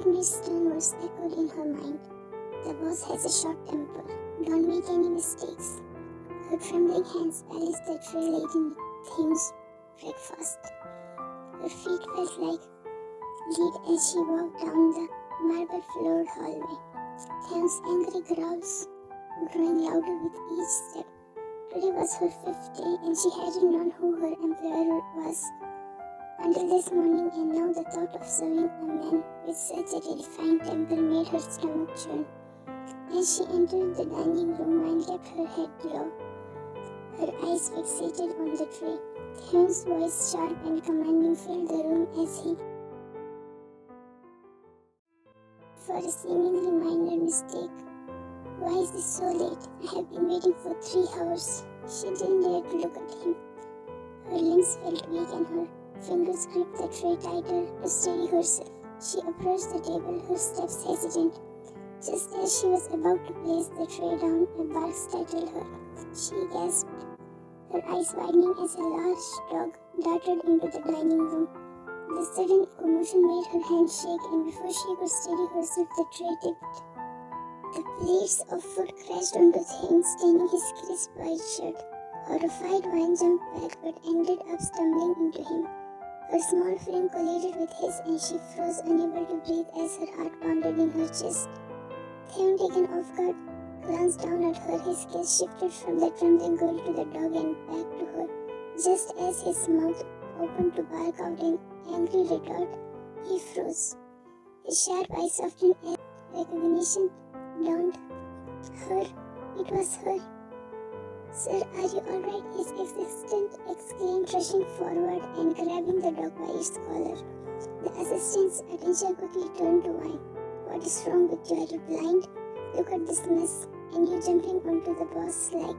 headmaid's stern words echoed in her mind. The boss has a short temper. Don't make any mistakes. Her trembling hands balanced the tray laden with 𝐒𝐤𝐚's breakfast. Her feet felt like lead as she walked down the marble-floored hallway. 𝐒𝐤𝐚's angry growls growing louder with each step. Today was her 5th day and she hadn't known who her employer was until this morning, and now the thought of serving a man with such a terrifying temper made her stomach churn. As she entered the dining room, Wine kept her head low, her eyes fixated on the tray. 𝐒𝐤𝐚's voice, sharp and commanding, filled the room as he, for a seemingly minor mistake. Why is this so late? I have been waiting for 3 hours. She didn't dare to look at him. Her limbs felt weak and her fingers gripped the tray tighter to steady herself. She approached the table, her steps hesitant. Just as she was about to place the tray down, a bark startled her. She gasped, her eyes widening as a large dog darted into the dining room. The sudden commotion made her hand shake, and before she could steady herself, the tray tipped. The plates of food crashed onto 𝐒𝐤𝐚, staining his crisp white shirt. Horrified, Wine jumped back but ended up stumbling into him. Her small frame collided with his and she froze, unable to breathe as her heart pounded in her chest. 𝐒𝐤𝐚, taken off guard, glanced down at her. His gaze shifted from the trembling girl to the dog and back to her. Just as his mouth opened to bark out an angry retort, he froze. His sharp eyes softened as recognition dawned. Her. It was her. Sir, are you alright? His assistant exclaimed, rushing forward and grabbing the dog by its collar. The assistant's attention quickly turned to Wine. What is wrong with you? Are you blind? Look at this mess, and you jumping onto the boss like.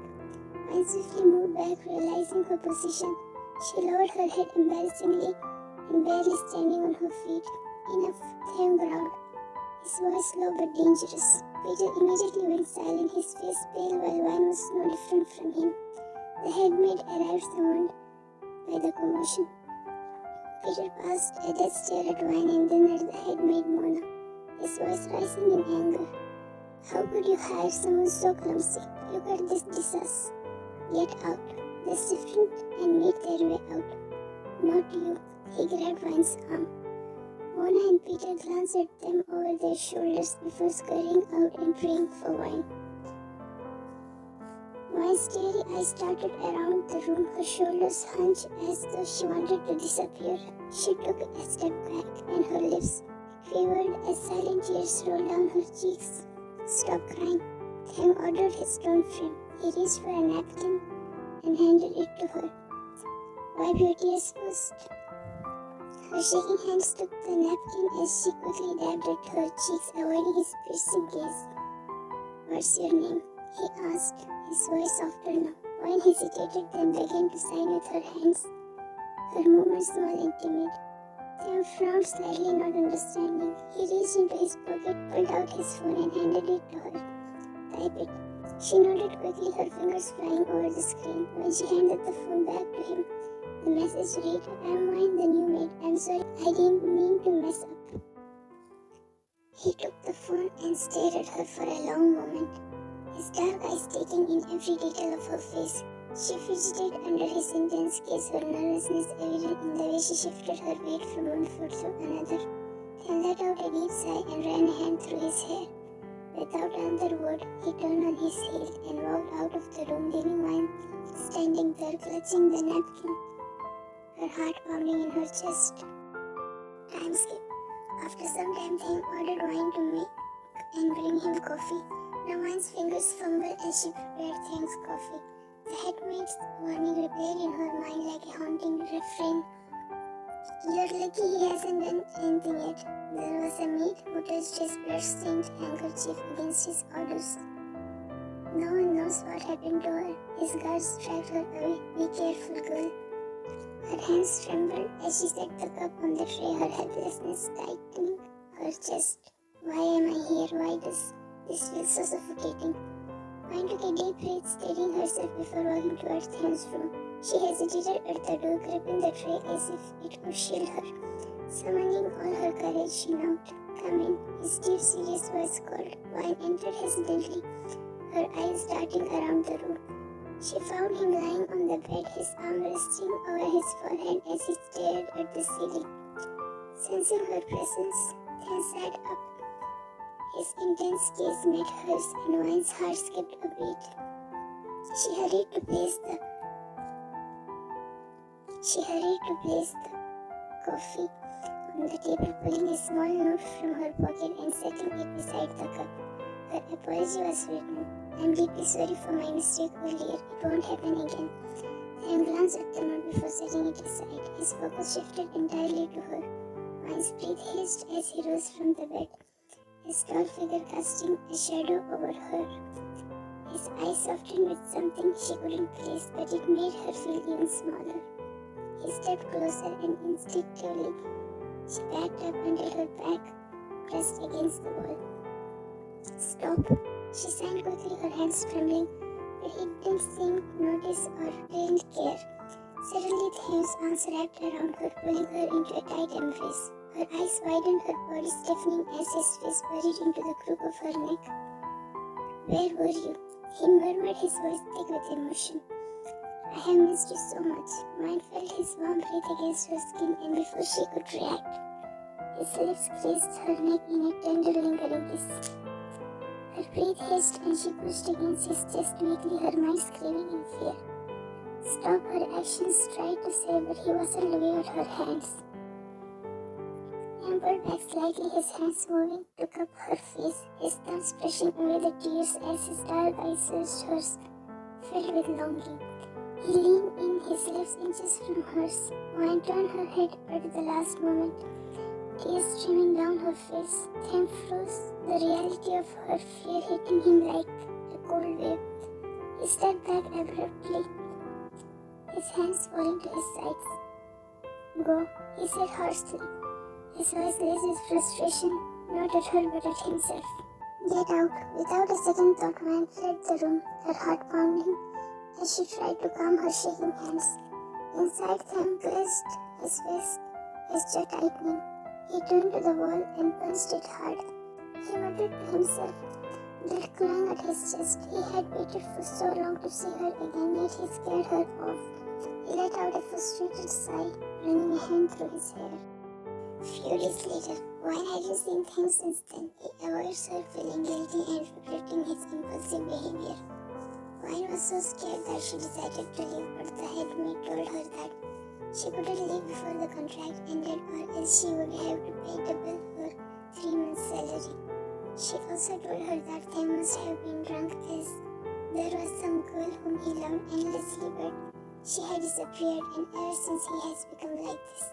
Wine swiftly moved back, realizing her position. She lowered her head embarrassingly and barely standing on her feet. Enough, 𝐒𝐤𝐚 growled, his voice low but dangerous. Peter immediately went silent, his face pale, while Wine was no different from him. The headmaid arrived, summoned by the commotion. Peter passed a death stare at Wine and then at the headmaid Mona, his voice rising in anger. How could you hire someone so clumsy? Look at this disaster. Get out. They stiffened and made their way out. Not you. He grabbed Wine's arm. Mona and Peter glanced at them over their shoulders before scurrying out and praying for Wine. Wine's starry eyes darted around the room, her shoulders hunched as though she wanted to disappear. She took a step back and her lips quivered as silent tears rolled down her cheeks. Stop crying. 𝐒𝐤𝐚 ordered his stone frame. He reached for a napkin and handed it to her. Wipe your tears first. Her shaking hands took the napkin as she quickly dabbed at her cheeks, avoiding his piercing gaze. What's your name? He asked, his voice softer now. Wine hesitated, then began to sign with her hands, her movements small and timid. 𝐒𝐤𝐚 frowned slightly, not understanding. He reached into his pocket, pulled out his phone and handed it to her. Type it. She nodded quickly, her fingers flying over the screen. When she handed the phone back to him, the message read, I'm Wine, the new maid. I'm sorry, I didn't mean to mess up. He took the phone and stared at her for a long moment, his dark eyes taking in every detail of her face. She fidgeted under his intense gaze, her nervousness evident in the way she shifted her weight from one foot to another. Then let out a deep sigh and ran a hand through his hair. Without another word, he turned on his heel and walked out of the room, leaving Wine standing there clutching the napkin, her heart pounding in her chest. Time skip. After some time, 𝐒𝐤𝐚 ordered Wine to make and bring him coffee. Now Wine's fingers fumbled as she prepared 𝐒𝐤𝐚's coffee. The headmaid's warning replayed in her mind like a haunting refrain. You're lucky he hasn't done anything yet. There was a maid who touched his blood-stained handkerchief against his orders. No one knows what happened to her. His guards dragged her away. Be careful, girl. Her hands trembled as she set the cup on the tray, her helplessness tightening her chest. Why am I here? Why does this feel so suffocating? Wine took a deep breath, steadying herself before walking towards 𝐒𝐤𝐚's room. She hesitated at the door, gripping the tray as if it could shield her. Summoning all her courage, she knocked. "Come in," his deep, serious voice called. Wine entered hesitantly, her eyes darting around the room. She found him lying on the bed, his arm resting over his forehead as he stared at the ceiling. Sensing her presence, Then sat up. His intense gaze met hers, and Wine's heart skipped a beat. She hurried to place the coffee on the table, pulling a small note from her pocket and setting it beside the cup. Her apology was written. "I'm deeply sorry for my mistake earlier. It won't happen again." Sam glanced at the note before setting it aside. His focus shifted entirely to her. Wine's breath hissed as he rose from the bed, his tall figure casting a shadow over her. His eyes softened with something she couldn't place, but it made her feel even smaller. He stepped closer and instinctively she backed up until her back pressed against the wall. "Stop," she signed quickly, her hands trembling, but he didn't seem to notice or didn't care. Suddenly, Theo's arms wrapped around her, pulling her into a tight embrace. Her eyes widened, her body stiffening as his face buried into the crook of her neck. "Where were you?" he murmured, his voice thick with emotion. "I have missed you so much." Mine felt his warm breath against her skin, and before she could react, his lips grazed her neck in a tender, lingering kiss. Her breath hissed, and she pushed against his chest weakly, her mind screaming in fear. "Stop," her actions tried to say, but he wasn't looking at her hands. He pulled back slightly, his hands moving to cup her face, his thumbs brushing away the tears as his dark eyes searched hers, filled with longing. He leaned in, his lips inches from hers. Wine turned her head, but at the last moment, tears streaming down her face, Them froze, the reality of her fear hitting him like a cold wave. He stepped back abruptly, his hands falling to his sides. "Go," he said harshly, his voice laced with frustration, not at her but at himself. "Get out." Without a second thought, Wine fled the room, her heart pounding as she tried to calm her shaking hands. Inside, Them clenched his fist, his jaw tightening. He turned to the wall and punched it hard. He muttered to himself, blood clawing at his chest. He had waited for so long to see her again, yet he scared her off. He let out a frustrated sigh, running a hand through his hair. Few days later, Wine hadn't seen things since then. He avoids her, feeling guilty and regretting his impulsive behavior. Wine was so scared that she decided to leave, but the headmaid told her that she couldn't leave before the contract ended, or else she would have to pay double for 3 months' salary. She also told her that they must have been drunk, as there was some girl whom he loved endlessly, but she had disappeared, and ever since he has become like this.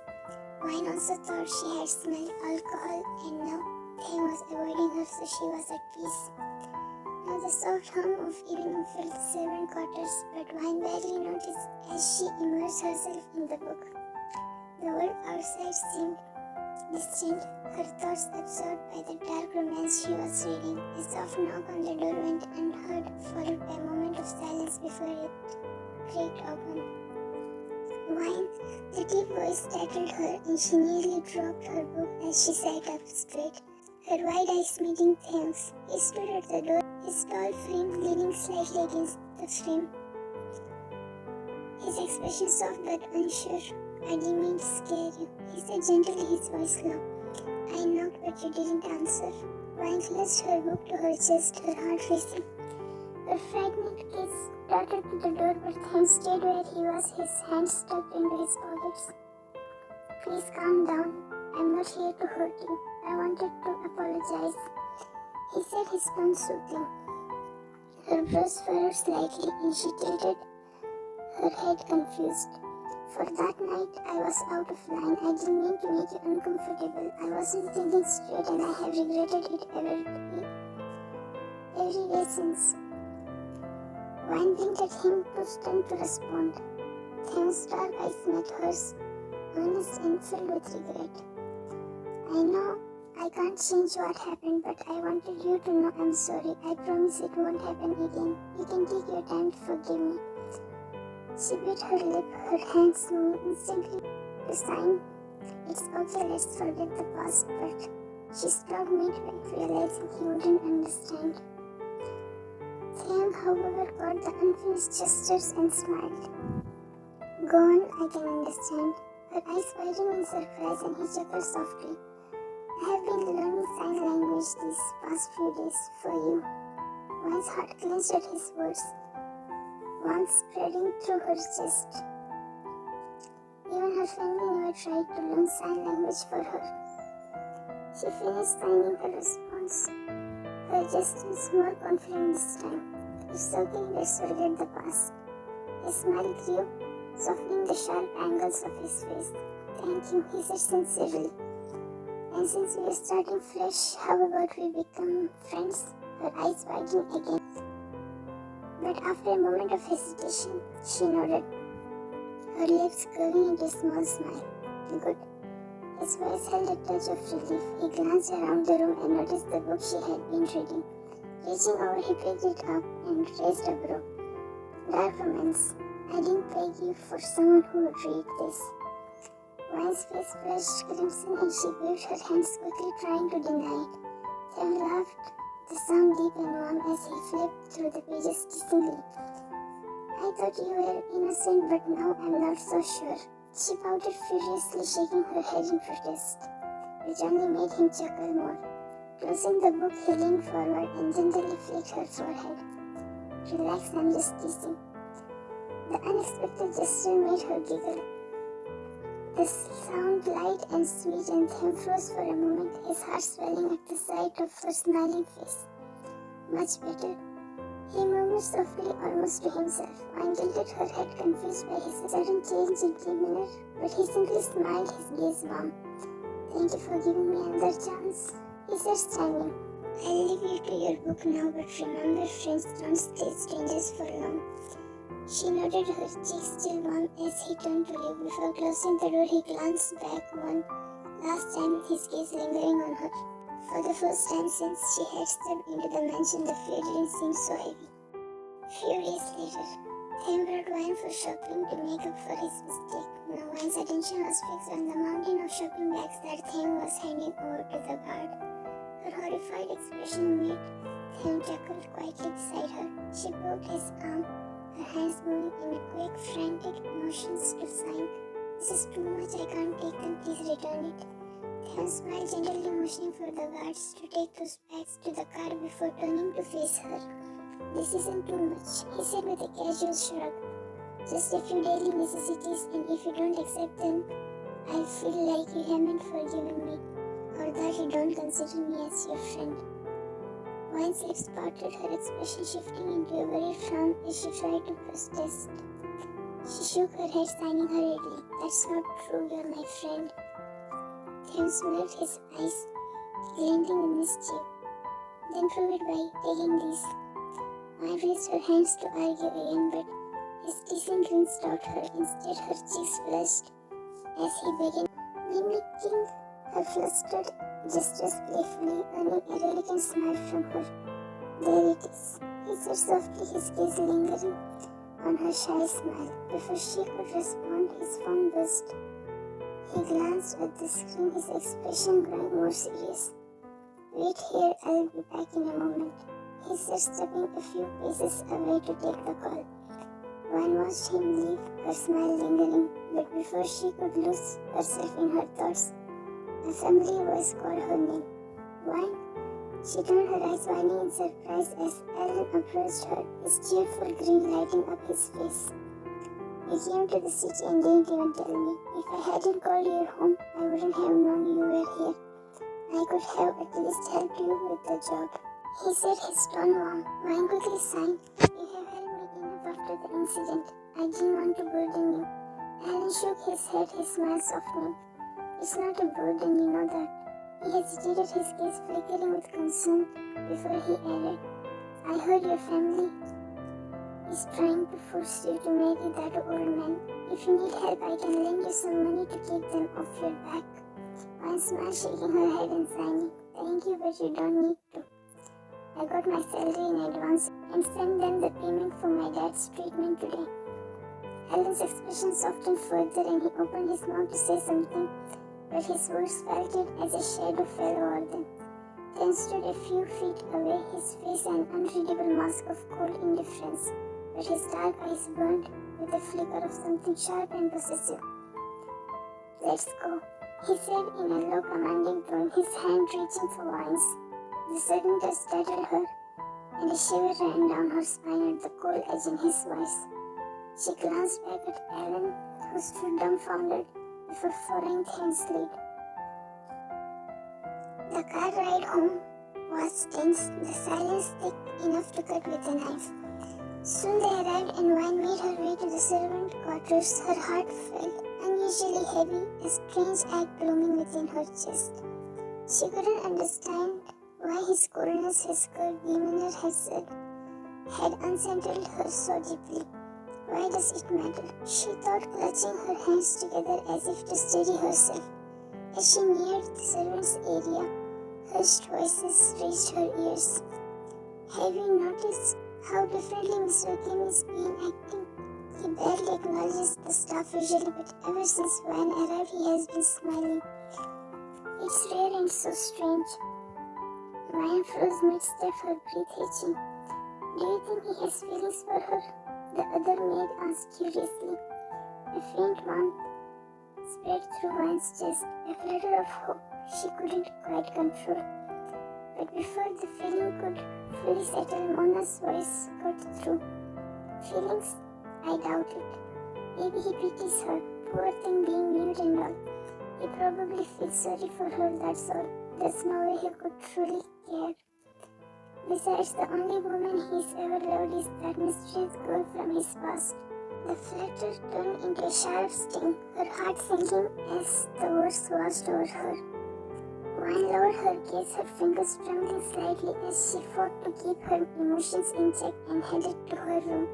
Wine also thought she had smelled alcohol, and now Thane was avoiding her, so she was at peace. Now the soft hum of evening filled the servant quarters, but Wine barely noticed as she immersed herself in the book. The world outside seemed distant, her thoughts absorbed by the dark romance she was reading. A soft knock on the door went unheard, followed by a moment of silence before it creaked open. "Wine," the deep voice startled her, and she nearly dropped her book as she sat up straight, her wide eyes meeting Thane's. He stood at the door, his tall frame leaning slightly against the frame, his expression soft but unsure. "I didn't mean to scare you," he said gently, his voice low. "I knocked, but you didn't answer." Wine clutched her book to her chest, her heart racing. Her frightened kiss darted to the door, but Thane stayed where he was, his hands stuck into his pockets. "Please calm down. I'm not here to hurt you. I wanted to apologize," he said, his tone soothing. Her brows furrowed slightly, and she tilted her head confused. "For that night, I was out of line. I didn't mean to make you uncomfortable. I wasn't thinking straight, and I have regretted it every day since." Wine blinked at him, too stunned to respond. Thane's dark eyes met hers, earnest and filled with regret. "I know I can't change what happened, but I wanted you to know I'm sorry. I promise it won't happen again. You can take your time to forgive me." She bit her lip, her hands moving instantly to sign It's okay, let's forget the past, but she stopped midway, realizing he wouldn't understand. 𝐒𝐤𝐚, however, caught the unfinished gestures and smiled. Go on, I can understand. Her eyes widened in surprise and he chuckled softly. I have been learning sign language these past few days for you. 𝐻𝐿's heart clenched at his words, warmth spreading through her chest. Even her family never tried to learn sign language for her. She finished signing her response. Her gesture was more confident this time. It's okay, let's forget the past. His smile grew, softening the sharp angles of his face. Thank you, he said sincerely. And since we are starting fresh, how about we become friends? Her eyes widened again. But after a moment of hesitation, she nodded, her lips curving into a small smile. Good. His voice held a touch of relief. He glanced around the room and noticed the book she had been reading. Reaching over, he picked it up and raised a brow. Dark romance. I didn't beg you for someone who would read this. 𝐻𝐿's face flushed crimson and she waved her hands quickly, trying to deny it. 𝐒𝐤𝐚 laughed, the sound deep and warm as he flipped through the pages teasingly. I thought you were innocent, but now I'm not so sure. She pouted furiously, shaking her head in protest, which only made him chuckle more. Closing the book, he leaned forward and gently flicked her forehead. Relax, I'm just teasing. The unexpected gesture made her giggle. The sound light and sweet, and 𝐒𝐤𝐚 froze for a moment, his heart swelling at the sight of her smiling face. Much better. He murmured softly, almost to himself. 𝐻𝐿 tilted her head, confused by his sudden change in demeanor, but he simply smiled, his gaze warm. Thank you for giving me another chance, he said, standing. I'll leave you to your book now, but remember, friends don't stay strangers for long. She nodded, her cheeks still warm as he turned to leave. Before closing the door, he glanced back one last time, with his gaze lingering on her. For the first time since she had stepped into the mansion, the fear didn't seem so heavy. Few days later, 𝐒𝐤𝐚 brought wine for shopping to make up for his mistake. Now 𝐻𝐿's attention was fixed on the mountain of shopping bags that 𝐒𝐤𝐚 was handing over to the guard. Her horrified expression made 𝐒𝐤𝐚 chuckle quietly beside her. She poked his arm, her hands moving in quick, frantic motions to sign. This is too much, I can't take them, please return it. 𝐒𝐤𝐚 smiled, gently motioning for the guards to take those bags to the car before turning to face her. This isn't too much, he said with a casual shrug. Just a few daily necessities, and if you don't accept them, I'll feel like you haven't forgiven me, or that you don't consider me as your friend. 𝐻𝐿's lips parted, her expression shifting into a worried frown as she tried to protest. She shook her head, signing hurriedly. That's not true, you're my friend. 𝐒𝐤𝐚 smirked, his eyes glinting with mischief. Then prove it by taking these. 𝐻𝐿 raised her hands to argue again, but his teasing grin stopped her. Instead, her cheeks flushed as he began mimicking her flustered gestures playfully, earning a reluctant smile from her. There it is, he said softly, his gaze lingering on her shy smile. Before she could respond, his phone buzzed. He glanced at the screen, his expression growing more serious. Wait here, I'll be back in a moment, he said, stepping a few paces away to take the call. 𝐻𝐿 watched him leave, her smile lingering, but before she could lose herself in her thoughts, a familiar voice called her name. 𝐻𝐿? She turned, her eyes widening in surprise as Alan approached her, his cheerful grin lighting up his face. You came to the city and didn't even tell me. If I hadn't called your home, I wouldn't have known you were here. I could have at least helped you with the job, he said, his tone warm. 𝐻𝐿 quickly signed. You have helped me enough after the incident. I didn't want to burden you. Alan shook his head, his smile softening. It's not a burden, you know that. He hesitated, his gaze flickering with concern, before he added, I heard your family is trying to force you to marry that old man. If you need help, I can lend you some money to keep them off your back. 𝐻𝐿 smiled, shaking her head and signing. Thank you, but you don't need to. I got my salary in advance and sent them the payment for my dad's treatment today. Alan's expression softened further and he opened his mouth to say something, but his words faltered as a shadow fell over them. Then stood a few feet away, his face an unreadable mask of cold indifference, but his dark eyes burned with a flicker of something sharp and possessive. "Let's go," he said in a low, commanding tone, his hand reaching for Wayne's. The sudden touch startled her, and a shiver ran down her spine at the cold edge in his voice. She glanced back at Alan, who stood dumbfounded before following Thames' lead. The car ride home was tense, the silence thick enough to cut with a knife. Soon they arrived and Wayne made her way to the servant quarters. Her heart felt unusually heavy, a strange ache blooming within her chest. She couldn't understand why his coldness, his cold demeanor had unsettled her so deeply. Why does it matter? She thought, clutching her hands together as if to steady herself. As she neared the servants' area, hushed voices reached her ears. "Have you noticed how differently Mr. Kim is being acting? He barely acknowledges the staff usually, but ever since Wayne arrived, he has been smiling. It's rare and so strange." Wayne froze mid-step, her breath hitching. "Do you think he has feelings for her?" the other maid asked curiously. A faint warmth spread through Wayne's chest, a flutter of hope she couldn't quite control. But before the feeling could fully settle, Mona's voice cut through. "Feelings? I doubt it. Maybe he pities her, poor thing being nude and all. He probably feels sorry for her, that's all. There's no way he could truly care. Besides, the only woman he's ever loved is that mysterious girl from his past." The flutter turned into a sharp sting, her heart sinking as the words washed over her. Wayne lowered her gaze, her fingers trembling slightly as she fought to keep her emotions in check, and headed to her room.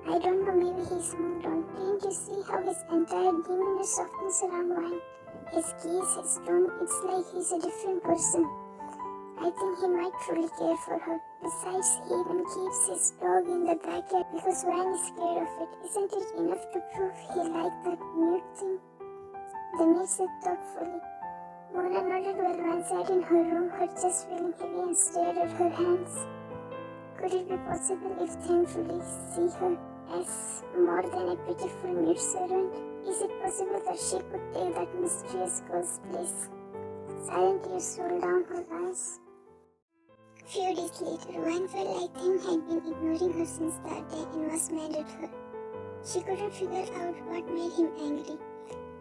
"I don't know, maybe he's moved on. Didn't you see how his entire demeanor softens around Wayne? His gaze, his tone, it's like he's a different person. I think he might truly care for her. Besides, he even keeps his dog in the backyard because Wayne is scared of it. Isn't it enough to prove he liked that nude thing?" The maid said thoughtfully. Mona nodded while Wayne sat in her room, her chest feeling heavy, and stared at her hands. Could it be possible if Tim truly see her as more than a pitiful nude servant? Is it possible that she could take that mysterious girl's place? Silent tears rolled down her eyes. Few days later, Wayne felt like Tim had been ignoring her since that day and was mad at her. She couldn't figure out what made him angry.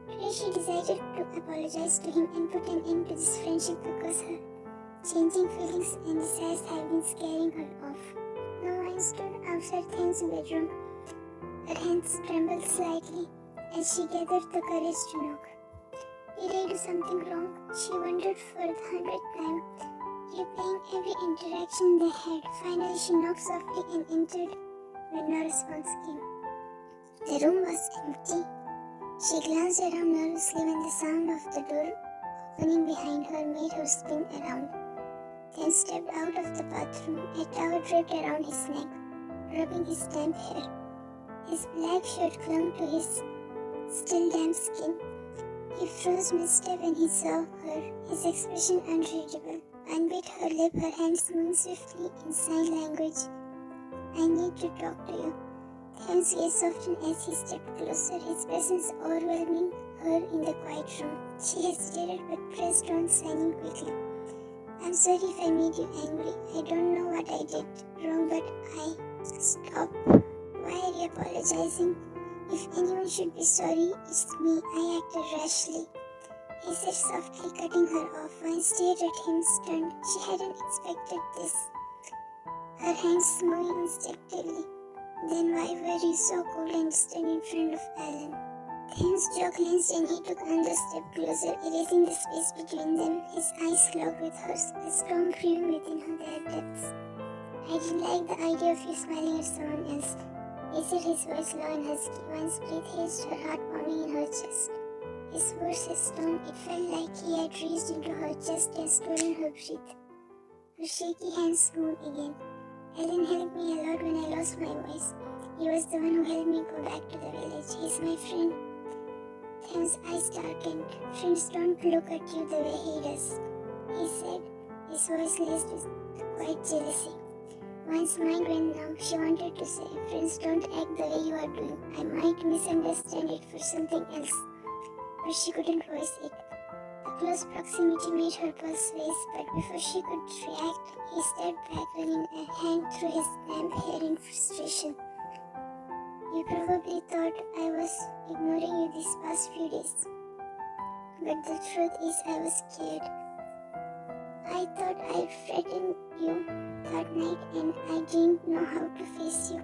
Today she decided to apologize to him and put an end to this friendship because her changing feelings and desires had been scaring her off. Now Wayne stood outside Tim's bedroom. Her hands trembled slightly as she gathered the courage to knock. Did I do something wrong? She wondered for the 100th time, replaying every interaction they had. Finally, she knocked softly and entered when no response came. The room was empty. She glanced around nervously when the sound of the door opening behind her made her spin around. Then stepped out of the bathroom, a towel draped around his neck, rubbing his damp hair. His black shirt clung to his still damp skin. He froze mid-step when he saw her, his expression unreadable. And bit her lip, her hands moving swiftly in sign language. "I need to talk to you." Tim's gaze softened as he stepped closer, his presence overwhelming her in the quiet room. She hesitated but pressed on, signing quickly. "I'm sorry if I made you angry. I don't know what I did wrong, but I..." "Stop. Why are you apologizing? If anyone should be sorry, it's me. I acted rashly," he said softly, cutting her off. Wayne stared at him, stunned. She hadn't expected this. Her hands moving instinctively. "Then why were you so cold and distant in front of Alan?" Tim's jaw clenched and he took another step closer, erasing the space between them. His eyes locked with hers, a storm brewing within their depths. "I didn't like the idea of you smiling at someone else," he said, his voice low and husky. Wayne's breath hitched, her heart pounding in her chest. His words, his tone, it felt like he had reached into her chest and stolen her breath. Her shaky hands moved again. "Alan helped me a lot when I lost my voice. He was the one who helped me go back to the village. He's my friend." 𝐒𝐽's eyes darkened. Friends don't look at you the way he does, he said, his voice laced with quiet jealousy. 𝐻𝐿's mind went numb. She wanted to say, friends don't act the way you are doing. I might misunderstand it for something else. But she couldn't voice it. The close proximity made her pulse race, but before she could react, he stepped back, running a hand through his damp hair in frustration. You probably thought I was ignoring you these past few days. But the truth is I was scared. I thought I'd threatened you that night and I didn't know how to face you.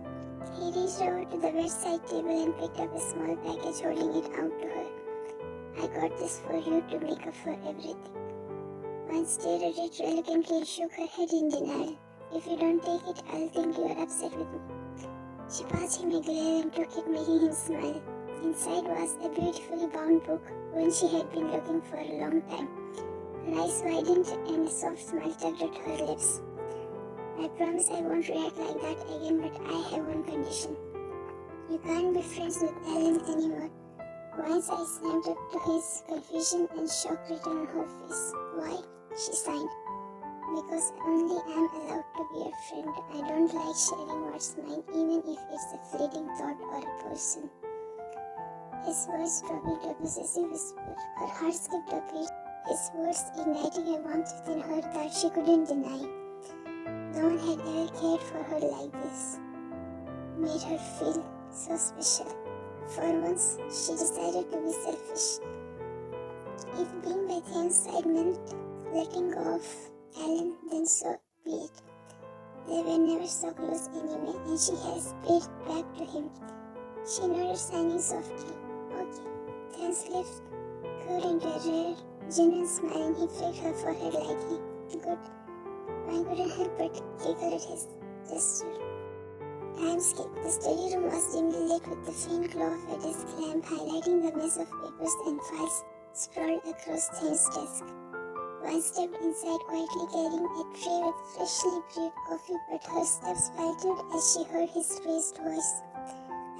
He reached over to the bedside table and picked up a small package, holding it out to her. I got this for you to make up for everything. 𝐻𝐿 stared at it reluctantly and shook her head in denial. If you don't take it, I'll think you are upset with me. She passed him a glare and took it, making him smile. Inside was a beautifully bound book, one she had been looking for a long time. Her eyes widened and a soft smile tugged at her lips. I promise I won't react like that again, but I have one condition. You can't be friends with Ellen anymore. 𝐻𝐿's eyes snapped up to his confusion and shock written on her face. Why? She sighed. Because only I'm allowed to be a friend. I don't like sharing what's mine, even if it's a fleeting thought or a person. His voice dropped into a possessive whisper. Her heart skipped a beat, his words igniting a warmth within her that she couldn't deny. No one had ever cared for her like this. Made her feel so special. For once, she decided to be selfish. If being by 𝐻𝐿's side meant letting go of Ellen, then so be it. They were never so close anyway, and she had sped back to him. She nodded, signing softly. Okay. 𝐻𝐿's lips curled into a rare, genuine smile, and he flicked her forehead lightly. Good. 𝐻𝐿 couldn't help but giggle at his gesture. Time skipped. The study room was dimly lit with the faint glow of a desk lamp, highlighting the mess of papers and files sprawled across 𝐻𝐿's desk. 𝐻𝐿 stepped inside quietly, carrying a tray with freshly brewed coffee, but her steps faltered as she heard his raised voice.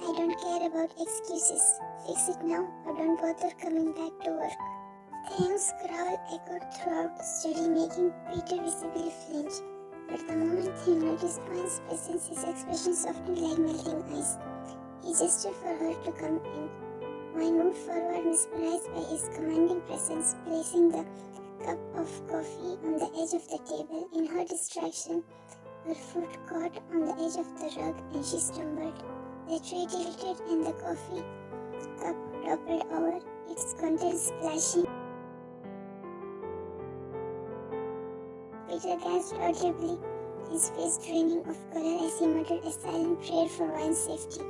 I don't care about excuses. Fix it now or don't bother coming back to work. 𝐻𝐿's growl echoed throughout the study, making Peter visibly flinch. But the moment he noticed 𝐻𝐿's presence, his expression softened like melting ice. He gestured for her to come in. 𝐻𝐿 moved forward, mesmerized by his commanding presence, placing the cup of coffee on the edge of the table. In her distraction, her foot caught on the edge of the rug and she stumbled. The tray tilted and the coffee cup toppled over, its contents splashing. Peter gasped audibly, his face draining of color as he muttered a silent prayer for 𝐻𝐿's safety.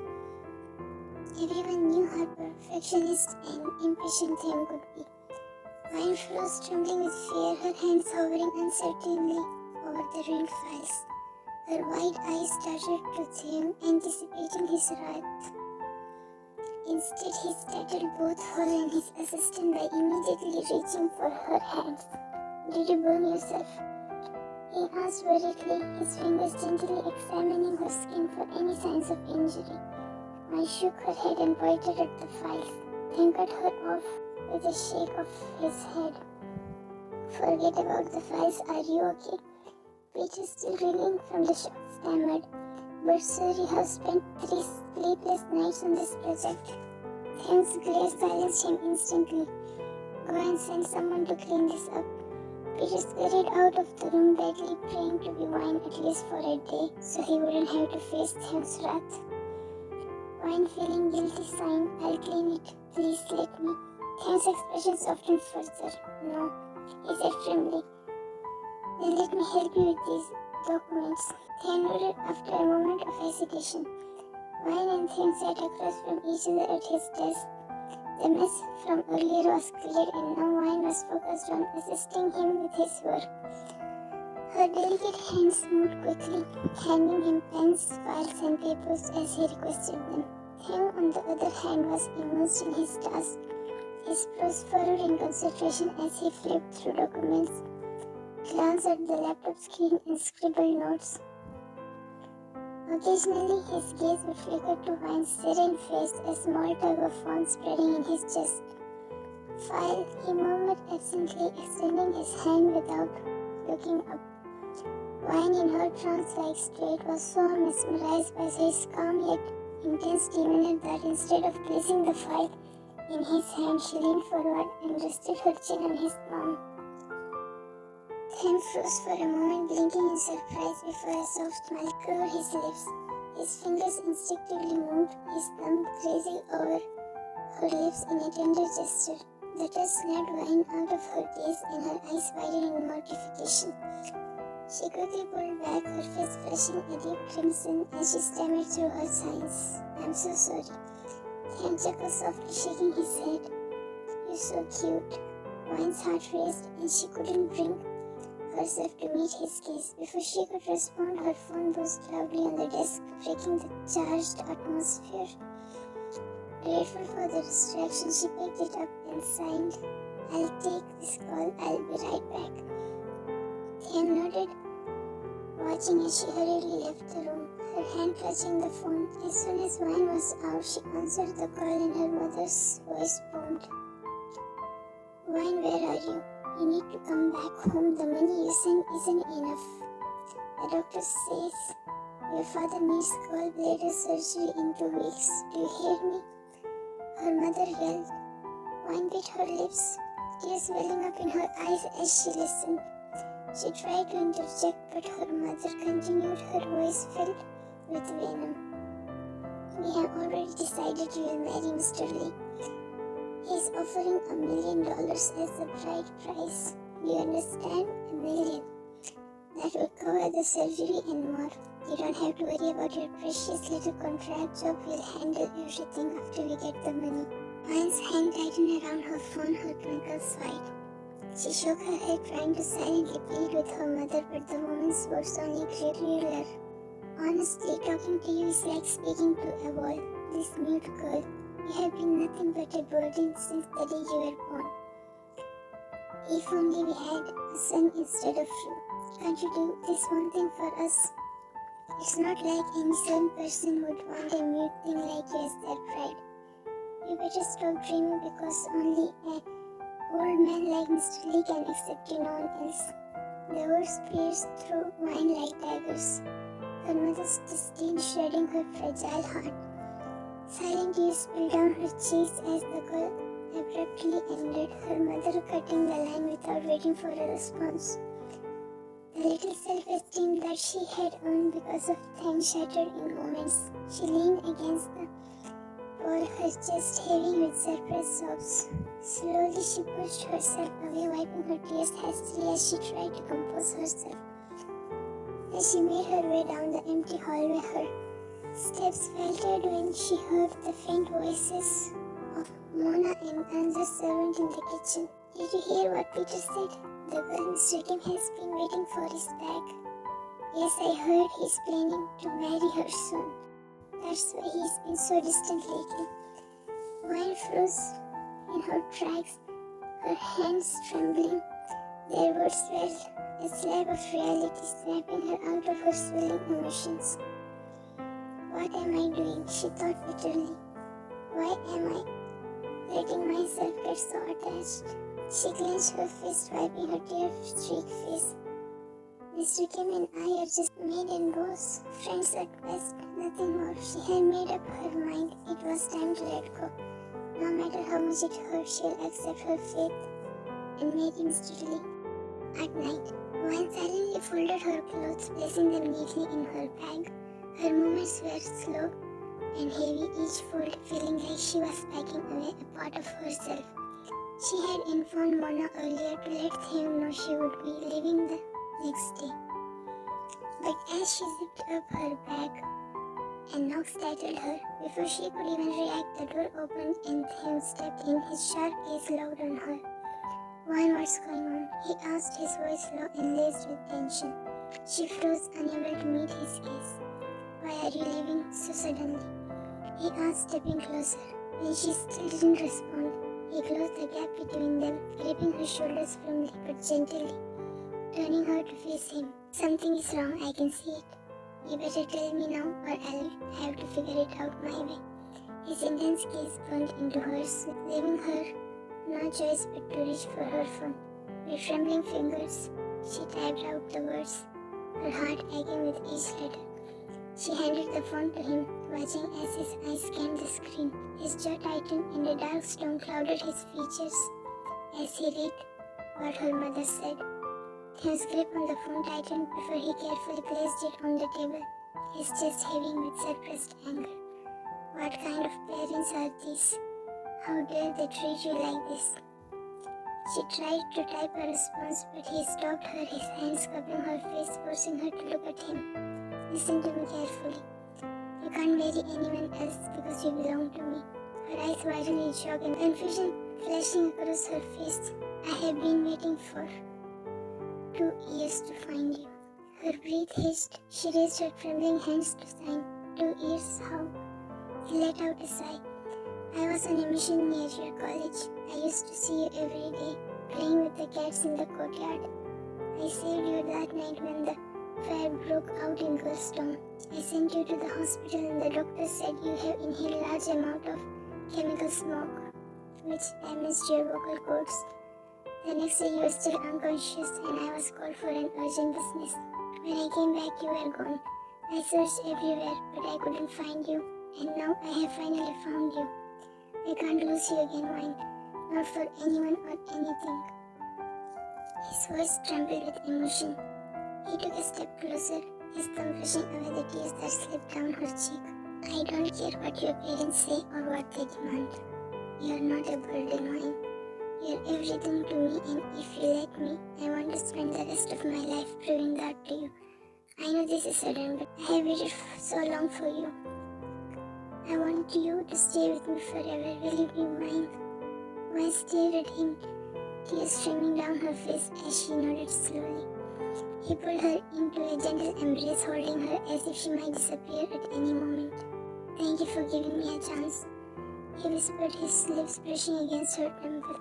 Everyone knew how perfectionist and impatient 𝐻𝐿 could be. 𝐻𝐿 froze, trembling with fear, her hands hovering uncertainly over the ruined files. Her wide eyes darted to 𝐻𝐿, anticipating his wrath. Instead, he startled both her and his assistant by immediately reaching for her hands. Did you burn yourself? He asked worriedly, his fingers gently examining her skin for any signs of injury. 𝐻𝐿 shook her head and pointed at the files. 𝐻𝐿 cut her off with a shake of his head. Forget about the files, are you okay? Peter, still reeling from the shock, stammered. But sir, you have spent 3 sleepless nights on this project. 𝐻𝐿's glare silenced him instantly. Go and send someone to clean this up. Peter scurried out of the room, badly praying to be 𝐻𝐿 at least for a day, so he wouldn't have to face 𝐻𝐿's wrath. 𝐻𝐿, feeling guilty, sighing, I'll clean it. Please let me. 𝐻𝐿's expression softened further. No, he said firmly. Then let me help you with these documents. 𝐻𝐿 nodded after a moment of hesitation. 𝐻𝐿 and 𝐻𝐿 sat across from each other at his desk. The mess from earlier was cleared and now 𝐻𝐿 was focused on assisting him with his work. Her delicate hands moved quickly, handing him pens, files and papers as he requested them. 𝐻𝐿, on the other hand, was immersed in his task. His brows furrowed in concentration as he flipped through documents, glanced at the laptop screen and scribbled notes. Occasionally, his gaze would flicker to Wayne's serene face, a small tug of warmth spreading in his chest. "File," he murmured absently, extending his hand without looking up. Wayne, in her trance-like state, was so mesmerized by his calm yet intense demeanor that instead of placing the file in his hand, she leaned forward and rested her chin on his palm. Tim froze for a moment, blinking in surprise before a soft smile curved his lips. His fingers instinctively moved, his thumb grazing over her lips in a tender gesture. The touch snapped Wayne out of her gaze, and her eyes widened in mortification. She quickly pulled back, her face flushing a deep crimson as she stammered through her signs. "I'm so sorry." Tim chuckled softly, shaking his head. "You're so cute." Wayne's heart raced, and she couldn't bring herself to meet his gaze. Before she could respond, her phone buzzed loudly on the desk, breaking the charged atmosphere. Grateful for the distraction, she picked it up and signed, "I'll take this call. I'll be right back." Tim nodded, watching as she hurriedly left the room, her hand clutching the phone. As soon as Wayne was out, she answered the call and her mother's voice boomed. "Wayne, where are you? You need to come back home. The money you sent isn't enough. The doctor says your father needs gallbladder surgery in 2 weeks. Do you hear me?" her mother yelled. Wayne bit her lips, tears welling up in her eyes as she listened. She tried to interject, but her mother continued, her voice filled with venom. "We have already decided you will marry Mr. Lee. He's offering $1 million as the bride price. You understand? $1 million. That will cover the surgery and more. You don't have to worry about your precious little contract job. We'll handle everything after we get the money." Wayne's hand tightened around her phone, her twinkles wide. She shook her head, trying to silently plead with her mother, but the woman's words only grew clearer. "Honestly, talking to you is like speaking to a wall. This mute girl. You have been nothing but a burden since the day you were born. If only we had a son instead of you. Can't you do this one thing for us? It's not like any sane person would want a mute thing like you as their bride. You better stop dreaming, because only an old man like Mr. Lee can accept you, no one else." The words pierced through Wayne like daggers, her mother's disdain shredding her fragile heart. Silent tears spilled down her cheeks as the call abruptly ended, her mother cutting the line without waiting for a response. The little self-esteem that she had earned because of time shattered in moments. She leaned against the wall, her chest heavy with suppressed sobs. Slowly she pushed herself away, wiping her tears hastily as she tried to compose herself. As she made her way down the empty hallway, her steps faltered when she heard the faint voices of Mona and another servant in the kitchen. "Did you hear what Peter said? The girl Mr. Kim has been waiting for his back." "Yes, I heard he's planning to marry her soon. That's why he's been so distant lately." Wayne froze in her tracks, her hands trembling. Their words were a slab of reality, snapping her out of her swelling emotions. "What am I doing?" she thought bitterly. "Why am I letting myself get so attached?" She clenched her fist, wiping her tear-streaked face. "Mr. Kim and I are just maid and boss, friends at best, nothing more." She had made up her mind. It was time to let go. No matter how much it hurt, she'll accept her fate and marry Mr. Lee. At night, Wayne silently folded her clothes, placing them neatly in her bag. Her movements were slow and heavy, each fold feeling like she was packing away a part of herself. She had informed Mona earlier to let him know she would be leaving the next day. But as she zipped up her bag, a knock startled her. Before she could even react, the door opened and Tim stepped in, his sharp gaze locked on her. "Wayne, what's going on?" he asked, his voice low and laced with tension. She froze, unable to meet his gaze. "Why are you leaving so suddenly?" he asked, stepping closer. When she still didn't respond, he closed the gap between them, gripping her shoulders firmly but gently, turning her to face him. "Something is wrong, I can see it. You better tell me now or I'll have to figure it out my way. His intense gaze burned into hers, leaving her no choice but to reach for her phone. With trembling fingers, she typed out the words, her heart aching with each letter. She handed the phone to him, watching as his eyes scanned the screen. His jaw tightened and a dark stone clouded his features as he read what her mother said. His grip on the phone tightened before he carefully placed it on the table, his chest heaving with suppressed anger. What kind of parents are these? How dare they treat you like this? She tried to type a response, but he stopped her, his hands cupping her face, forcing her to look at him. Listen to me carefully. You can't marry anyone else because you belong to me. Her eyes widened in shock and confusion flashing across her face. I have been waiting for 2 years to find you. Her breath hitched. She raised her trembling hands to sign. 2 years? How? He let out a sigh. I was on a mission near your college. I used to see you every day, playing with the cats in the courtyard. I saved you that night when the fire broke out in Girlstone. I sent you to the hospital and the doctor said you have inhaled large amount of chemical smoke, which damaged your vocal cords. The next day you were still unconscious and I was called for an urgent business. When I came back you were gone. I searched everywhere but I couldn't find you, and now I have finally found you. I can't lose you again, Wayne. Not for anyone or anything. His voice trembled with emotion. He took a step closer, his thumb brushing away the tears that slipped down her cheek. I don't care what your parents say or what they demand. You're not a burden, Wayne. You're everything to me, and if you let me, I want to spend the rest of my life proving that to you. I know this is sudden, but I have waited so long for you. I want you to stay with me forever. Will you be mine? Wayne stared at him, tears streaming down her face as she nodded slowly. He pulled her into a gentle embrace, holding her as if she might disappear at any moment. Thank you for giving me a chance, he whispered, his lips brushing against her temple.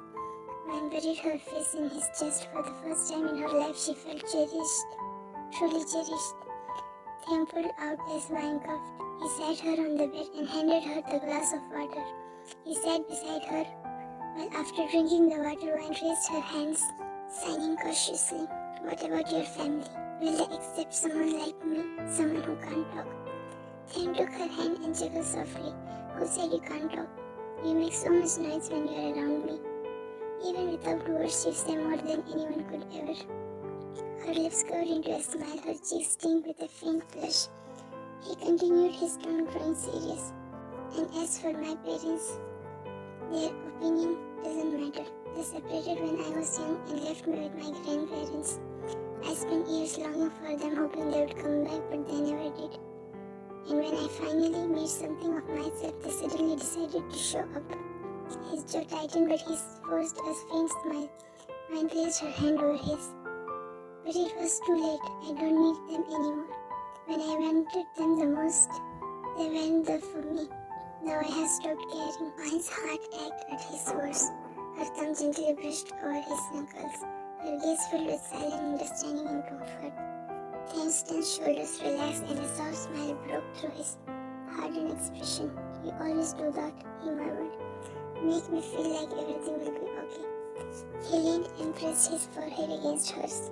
Wayne buried her face in his chest. For the first time in her life she felt cherished, truly cherished. Tim pulled out as Wayne coughed. He sat her on the bed and handed her the glass of water. He sat beside her, while after drinking the water, Wayne raised her hands, signing cautiously. What about your family? Will they accept someone like me, someone who can't talk? Tim took her hand and chuckled softly. Who said you can't talk? You make so much noise when you're around me. Even without words, you say more than anyone could ever. Her lips curved into a smile, her cheeks stained with a faint blush. He continued, his tone growing serious. And as for my parents, their opinion doesn't matter. They separated when I was young and left me with my grandparents. I spent years longing for them, hoping they would come back, but they never did. And when I finally made something of myself, they suddenly decided to show up. His jaw tightened, but he forced a faint smile. Mine placed her hand over his. But it was too late. I don't need them anymore. When I wanted them the most, they weren't there for me. Now I have stopped caring. Mine's heart ached at his words. Her thumb gently brushed over his knuckles. Her gaze filled with silent understanding and comfort. Tim's tense shoulders relaxed and a soft smile broke through his hardened expression. You always do that, he murmured. Make me feel like everything will be okay. He leaned and pressed his forehead against hers.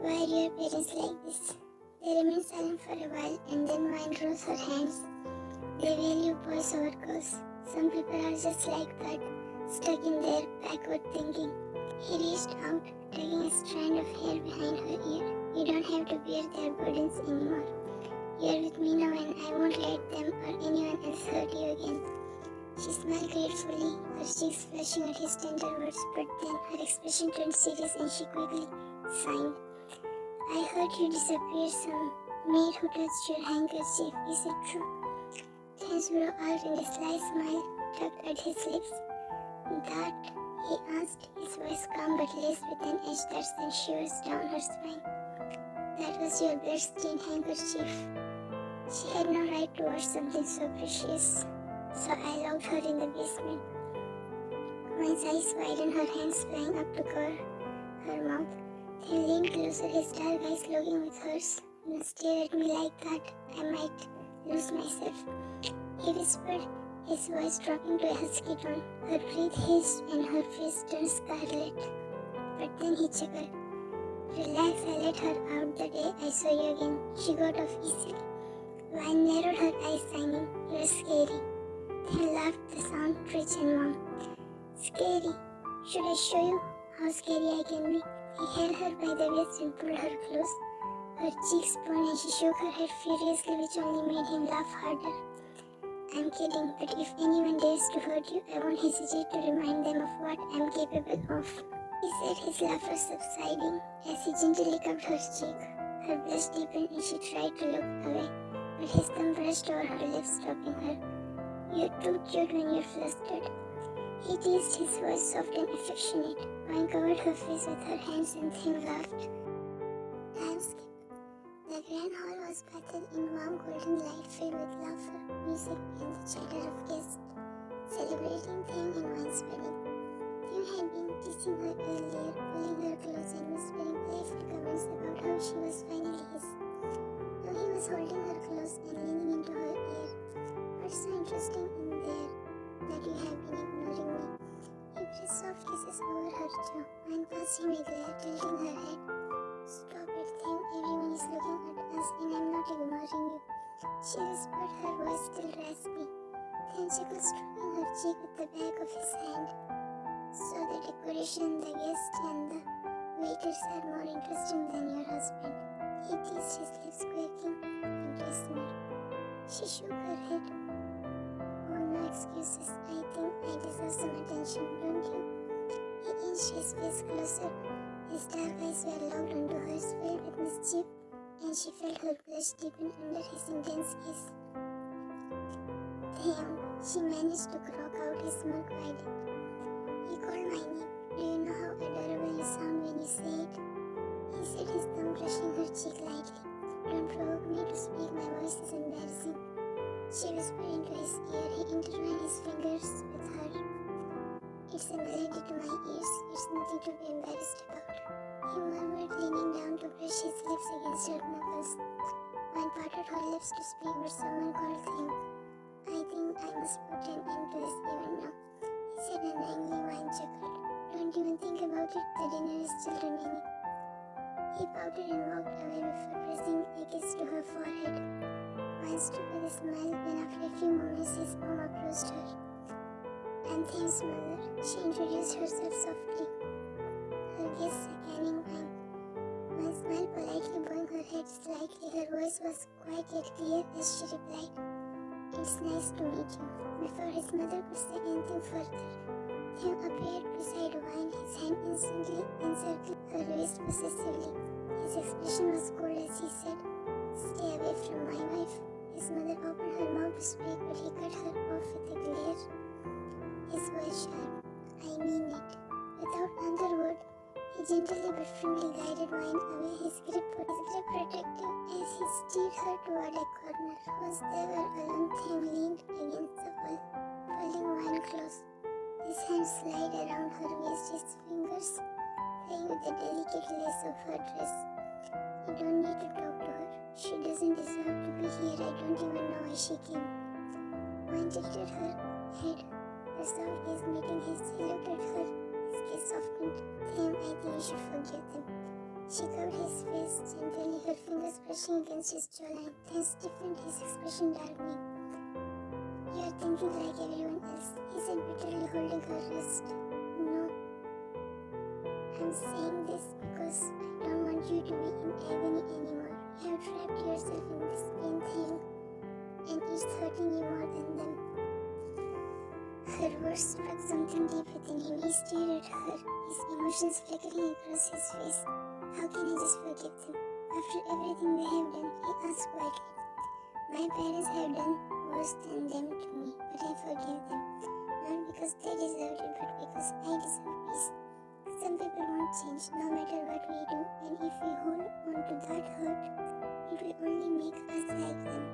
Why are your parents like this? They remained silent for a while, and then Wayne rose her hands. They value boys over girls. Some people are just like that, stuck in their backward thinking. He reached out, tugging a strand of hair behind her ear. You don't have to bear their burdens anymore. You're with me now, and I won't let them or anyone else hurt you again. She smiled gratefully, her cheeks flushing at his tender words, but then her expression turned serious and she quickly signed. I heard you disappeared some maid who touched your handkerchief. Is it true? Tim's brow out and a sly smile tugged at his lips. That? He asked, his voice calm but laced with an edge that sent shivers down her spine. That was your blood-stained handkerchief. She had no right to watch something so precious, so I locked her in the basement. Wayne's eyes widened, her hands flying up to cover her mouth. He leaned closer, his dark eyes looking with hers. You must stare at me like that. I might lose myself. He whispered, his voice dropping to a husky tone. Her breath hissed and her face turned scarlet. But then he chuckled. Relax, I let her out the day I saw you again. She got off easily. Wine narrowed her eyes, signing, You're scary. Then laughed, the sound rich and warm. Scary? Should I show you how scary I can be? He held her by the waist and pulled her close. Her cheeks burned and she shook her head furiously, which only made him laugh harder. I'm kidding, but if anyone dares to hurt you, I won't hesitate to remind them of what I'm capable of. He said, his laughter subsiding as he gently cupped her cheek. Her blush deepened and she tried to look away, but his thumb brushed over her lips, stopping her. You're too cute when you're flustered. He teased, his voice soft and affectionate. Wine covered her face with her hands and Tim laughed. Time skip. The grand hall was bathed in warm golden light filled with laughter, music, and the chatter of guests, celebrating Tim and Wine's wedding. Tim had been teasing her earlier, pulling her close and whispering playful comments about how she was finally his. Though he was holding her close and leaning into her ear. What's so interesting in there that you have been ignoring me? He pressed soft kisses over her jaw. Wine passed him a glare, tilting her head. Stop it, Tim. Everyone is looking at us and I'm not ignoring you. She whispered, her voice still raspy. Tim chuckled, stroking her cheek with the back of his hand. So the decoration, the guests, and the waiters are more interesting than your husband. He teased, his lips quaking into a smirk. She shook her head. Oh, no excuses. I think I deserve some attention, don't you? He inched his face closer. His dark eyes were locked onto hers, filled with mischief, and she felt her blush deepen under his intense gaze. Damn, she managed to croak out, his mouth widened. He called my name. Do you know how adorable you sound when you say it? He said, his thumb brushing her cheek lightly. Don't provoke me to speak, my voice is embarrassing. She whispered into his ear. He intertwined his fingers with her. It's a melody to my ears. It's nothing to be embarrassed about. He murmured, leaning down to brush his lips against her knuckles. Wine parted her lips to speak, but someone called him. I think I must put an end to this even now. He said annoyingly. Wine chuckled. Don't even think about it. The dinner is still remaining. He pouted and walked away before pressing a kiss to her forehead. Wine stood with a smile when after a few moments his mom approached her. I'm Tim's mother. She introduced herself softly. Her guests scanning Wine. Wine smiled politely, bowing her head slightly. Her voice was quiet yet clear as she replied, It's nice to meet you. Before his mother could say anything further, Tim appeared beside Wine, his hand instantly encircled her waist possessively. His expression was cold as he said, Stay away from my wife. His mother opened her mouth to speak, but he cut her off with a glare. His voice sharp. I mean it. Without another word, he gently but firmly guided Wine away, his grip protective as he steered her toward a corner. Once they were alone, Tim leaned against the wall, pulling Wine close. His hands slid around her waist, his fingers playing with the delicate lace of her dress. You don't need to talk to her. She doesn't deserve to be here. I don't even know why she came. Wine tilted her head, her soft gaze meeting his. He looked at her, his gaze softened. Tim, I think you should forgive them. She covered his face gently, her fingers brushing against his jawline. Tim stiffened, his expression darkening. You are thinking like everyone else, he said bitterly, holding her wrist. No. I'm saying this because I don't want you to be in agony anymore. You have trapped yourself in this pain thing, and it's hurting you more than them. Her words struck something deep within him. He stared at her, his emotions flickering across his face. How can I just forgive them? After everything they have done, he asked quietly. My parents have done worse than them to me, but I forgive them. Not because they deserved it, but because I deserve peace. Some people won't change, no matter what we do, and if we hold on to that hurt, it will only make us like them.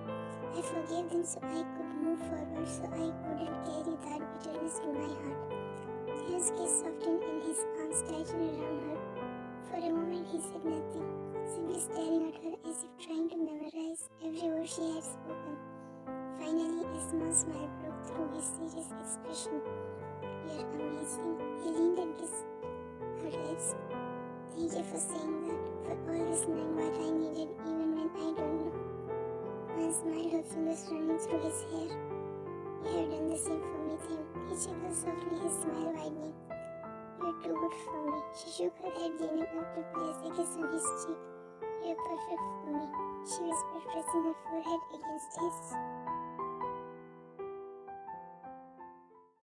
I forgave them so I could move forward, so I couldn't carry that bitterness in my heart. His gaze softened and his arms tightened around her. For a moment he said nothing, simply staring at her as if trying small smile broke through his serious expression. "You're amazing." He leaned and kissed her lips. "Thank you for saying that, for always knowing what I needed even when I don't know." One smiled, her fingers running through his hair. "You have done the same for me, Tim." He chuckled softly, his smile widening. "You're too good for me." She shook her head, leaning up to place a kiss on his cheek. "You're perfect for me," she whispered, pressing her forehead against his.